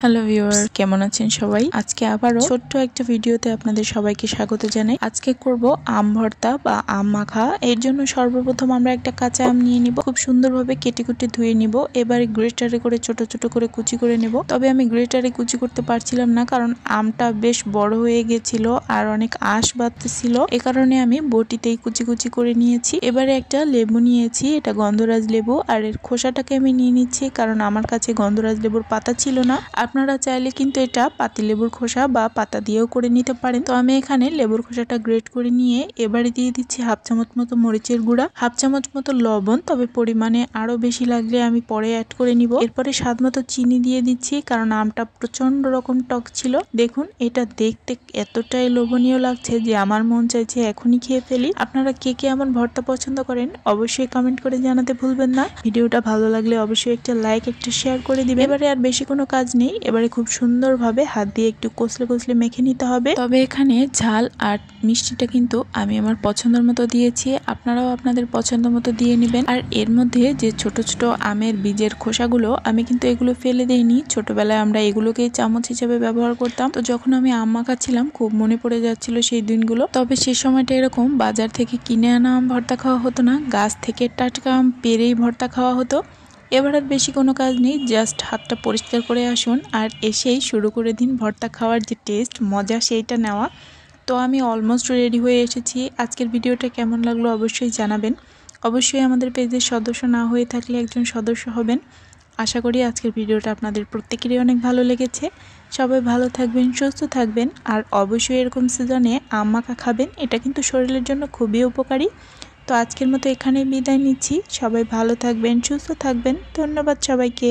Hello viewer, কেমন আছেন সবাই? আজকে আবারও ছোট্ট একটা ভিডিওতে আপনাদের সবাইকে স্বাগত জানাই। আজকে করব আম ভর্তা বা আম মাখা। এর জন্য সর্বপ্রথম আমরা একটা কাঁচা আম নিয়ে নিব, খুব সুন্দরভাবে কেটে কুটে ধুয়ে নিব। এবারে গ্রেটারে করে ছোট ছোট করে কুচি করে নেব। তবে আমি গ্রেটারে কুচি করতে পারছিলাম না, কারণ আমটা বেশ বড় হয়ে গেছিল আর অনেক আঁশ বাড়তেছিল। এ কারণে আমি বটিতেই কুচি কুচি করে নিয়েছি। এবারে একটা লেবু নিয়েছি, এটা গন্ধরাজ লেবু, আর এর খোসাটাকে আমি নিয়ে নিচ্ছি, কারণ আমার কাছে গন্ধরাজ লেবুর পাতা ছিল না। আপনারা চাইলে কিন্তু এটা পাতিলেবুর খোসা বা পাতা দিয়েও করে নিতে পারেন। তো আমি এখানে লেবুর খোসাটা গ্রেট করে নিয়ে এবারে দিয়ে দিচ্ছি হাফ চামচ মতো মরিচের গুঁড়া, হাফ চামচ মতো লবণ, তবে পরিমাণে আরো বেশি লাগলে আমি পরে অ্যাড করে নিব। এরপরে স্বাদ মতো চিনি দিয়ে দিচ্ছি, কারণ আমটা প্রচন্ড রকম টক ছিল। দেখুন, এটা দেখতে এতটাই লোভনীয় লাগছে যে আমার মন চাইছে এখনই খেয়ে ফেলি। আপনারা কে কে এমন ভর্তা পছন্দ করেন অবশ্যই কমেন্ট করে জানাতে ভুলবেন না। ভিডিওটা ভালো লাগলে অবশ্যই একটা লাইক, একটা শেয়ার করে দিবেন। এবারে আর বেশি কোনো কাজ নেই, এবারে খুব সুন্দরভাবে হাত দিয়ে একটু কষলে কষলে মেখে নিতে হবে। তবে এখানে ঝাল আর মিষ্টিটা কিন্তু আমি আমার পছন্দের মতো দিয়েছি, আপনারাও আপনাদের পছন্দ মতো দিয়ে নেবেন। আর এর মধ্যে যে ছোট ছোট আমের বীজের খোসাগুলো, আমি কিন্তু এগুলো ফেলে দেইনি। ছোটবেলায় আমরা এগুলোকেই চামচ হিসেবে ব্যবহার করতাম। তো যখন আমি আম মাখাচ্ছিলাম খুব মনে পড়ে যাচ্ছিল সেই দিনগুলো। তবে সে সময়টা এরকম বাজার থেকে কিনে আনা আম ভর্তা খাওয়া হতো না, গাছ থেকে টাটকা আম পেরেই ভর্তা খাওয়া হতো। এবার আর বেশি কোনো কাজ নেই, জাস্ট হাতটা পরিষ্কার করে আসুন আর এসেই শুরু করে দিন ভর্তা খাওয়ার যে টেস্ট মজা সেইটা নেওয়া। তো আমি অলমোস্ট রেডি হয়ে এসেছি। আজকের ভিডিওটা কেমন লাগলো অবশ্যই জানাবেন। অবশ্যই আমাদের পেজের সদস্য না হয়ে থাকলে একজন সদস্য হবেন। আশা করি আজকের ভিডিওটা আপনাদের প্রত্যেকেরই অনেক ভালো লেগেছে। সবাই ভালো থাকবেন, সুস্থ থাকবেন, আর অবশ্যই এরকম সিজনে আম মাখা খাবেন, এটা কিন্তু শরীরের জন্য খুবই উপকারী। তো আজকের মতো এখানেই বিদায় নিচ্ছি। সবাই ভালো থাকবেন, সুস্থ থাকবেন। ধন্যবাদ সবাইকে।